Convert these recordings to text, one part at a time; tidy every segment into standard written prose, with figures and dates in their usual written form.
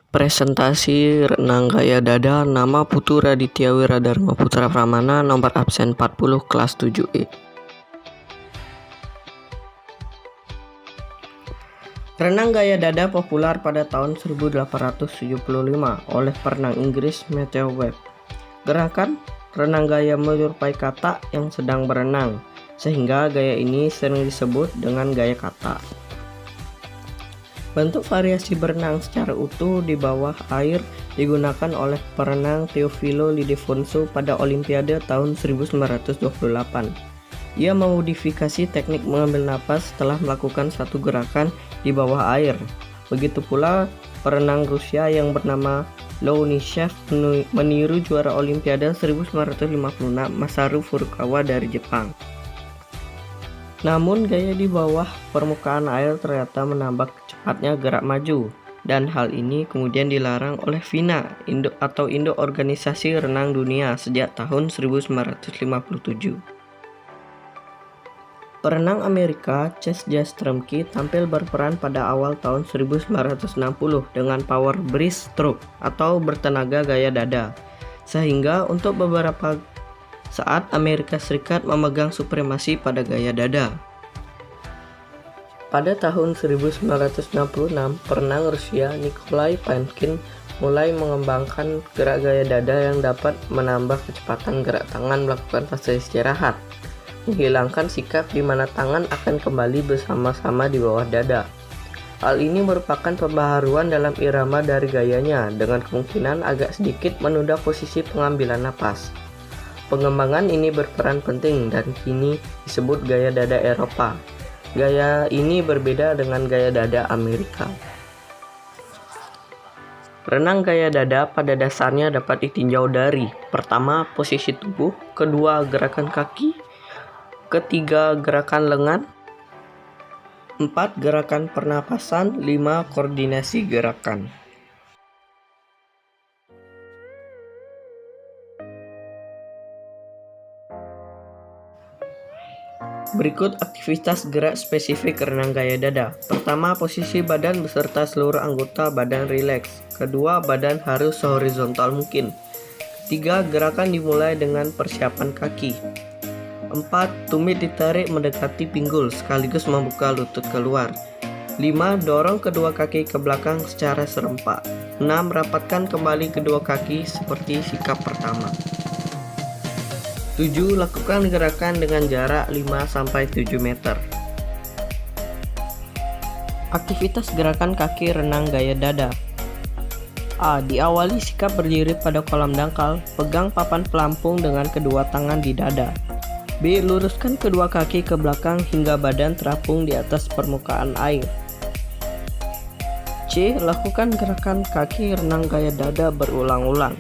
Presentasi renang gaya dada. Nama Putu Raditya Wiradharma Putra Pramana, nomor absen 40, kelas 7E. Renang gaya dada populer pada tahun 1875 oleh perenang Inggris Matthew Webb. Gerakan renang gaya menyerupai kata yang sedang berenang, sehingga gaya ini sering disebut dengan gaya kata. Bentuk variasi berenang secara utuh di bawah air digunakan oleh perenang Teofilo Ildefonso pada Olimpiade tahun 1928. Ia memodifikasi teknik mengambil napas setelah melakukan satu gerakan di bawah air. Begitu pula perenang Rusia yang bernama Leonishev meniru juara Olimpiade 1956 Masaru Furukawa dari Jepang. Namun gaya di bawah permukaan air ternyata menambah cepatnya gerak maju, dan hal ini kemudian dilarang oleh FINA atau Indo Organisasi Renang Dunia sejak tahun 1957. Perenang Amerika Chase Jastremski tampil berperan pada awal tahun 1960 dengan power breaststroke atau bertenaga gaya dada, sehingga untuk beberapa saat Amerika Serikat memegang supremasi pada gaya dada. Pada tahun 1966, perenang Rusia Nikolai Panshin mulai mengembangkan gerak gaya dada yang dapat menambah kecepatan gerak tangan melakukan fase istirahat, menghilangkan sikap di mana tangan akan kembali bersama-sama di bawah dada. Hal ini merupakan pembaharuan dalam irama dari gayanya dengan kemungkinan agak sedikit menunda posisi pengambilan napas. Pengembangan ini berperan penting dan kini disebut gaya dada Eropa. Gaya ini berbeda dengan gaya dada Amerika. Renang gaya dada pada dasarnya dapat ditinjau dari: pertama, posisi tubuh; kedua, gerakan kaki; ketiga, gerakan lengan; 4, gerakan pernapasan; 5, koordinasi gerakan. Berikut aktivitas gerak spesifik renang gaya dada. Pertama, posisi badan beserta seluruh anggota badan rileks. Kedua, badan harus sehorizontal mungkin. Ketiga, gerakan dimulai dengan persiapan kaki. 4, tumit ditarik mendekati pinggul sekaligus membuka lutut keluar. 5, dorong kedua kaki ke belakang secara serempak. 6, rapatkan kembali kedua kaki seperti sikap pertama. 7, lakukan gerakan dengan jarak 5-7 meter. Aktivitas gerakan kaki renang gaya dada. A. Diawali sikap berdiri pada kolam dangkal, pegang papan pelampung dengan kedua tangan di dada. B. Luruskan kedua kaki ke belakang hingga badan terapung di atas permukaan air. C. Lakukan gerakan kaki renang gaya dada berulang-ulang.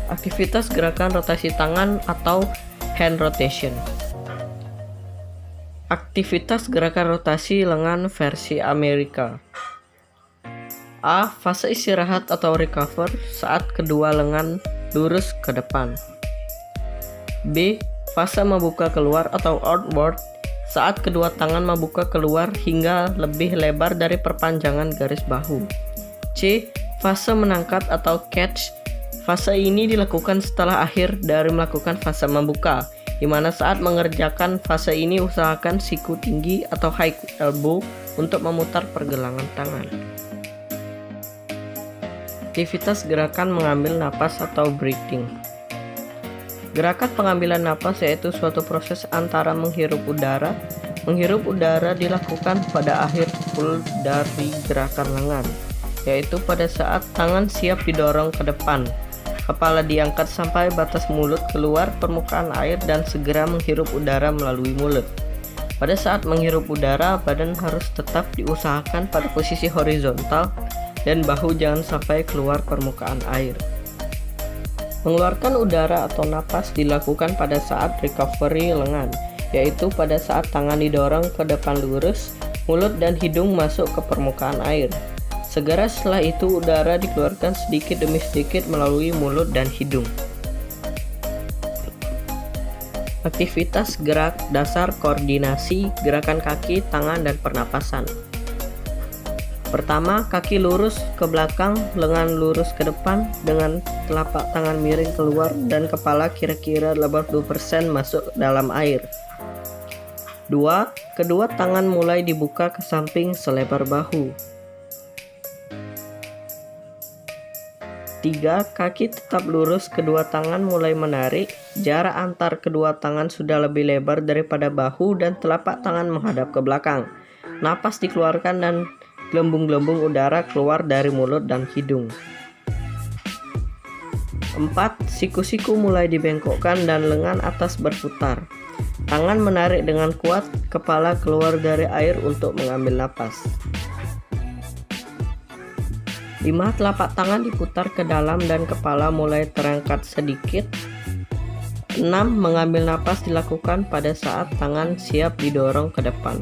Aktivitas gerakan rotasi tangan atau hand rotation. Aktivitas gerakan rotasi lengan versi Amerika. A. Fase istirahat atau recover saat kedua lengan lurus ke depan. B. Fase membuka keluar atau outward saat kedua tangan membuka keluar hingga lebih lebar dari perpanjangan garis bahu. C. Fase menangkap atau catch. Fase ini dilakukan setelah akhir dari melakukan fase membuka, di mana saat mengerjakan fase ini usahakan siku tinggi atau high elbow untuk memutar pergelangan tangan. Aktivitas gerakan mengambil napas atau breathing. Gerakan pengambilan napas yaitu suatu proses antara menghirup udara. Menghirup udara dilakukan pada akhir full dari gerakan lengan, yaitu pada saat tangan siap didorong ke depan. Kepala diangkat sampai batas mulut keluar permukaan air dan segera menghirup udara melalui mulut. Pada saat menghirup udara, badan harus tetap diusahakan pada posisi horizontal dan bahu jangan sampai keluar permukaan air. Mengeluarkan udara atau napas dilakukan pada saat recovery lengan, yaitu pada saat tangan didorong ke depan lurus, mulut dan hidung masuk ke permukaan air. Segera setelah itu udara dikeluarkan sedikit demi sedikit melalui mulut dan hidung. Aktivitas gerak dasar koordinasi, gerakan kaki, tangan, dan pernapasan. Pertama, kaki lurus ke belakang, lengan lurus ke depan dengan telapak tangan miring keluar dan kepala kira-kira 80% masuk dalam air. 2. Kedua tangan mulai dibuka ke samping selebar bahu. 3. Kaki tetap lurus, kedua tangan mulai menarik. Jarak antar kedua tangan sudah lebih lebar daripada bahu dan telapak tangan menghadap ke belakang. Napas dikeluarkan dan gelembung-gelembung udara keluar dari mulut dan hidung. 4. Siku-siku mulai dibengkokkan dan lengan atas berputar. Tangan menarik dengan kuat, kepala keluar dari air untuk mengambil napas. 5. Telapak tangan diputar ke dalam dan kepala mulai terangkat sedikit. 6. Mengambil napas dilakukan pada saat tangan siap didorong ke depan.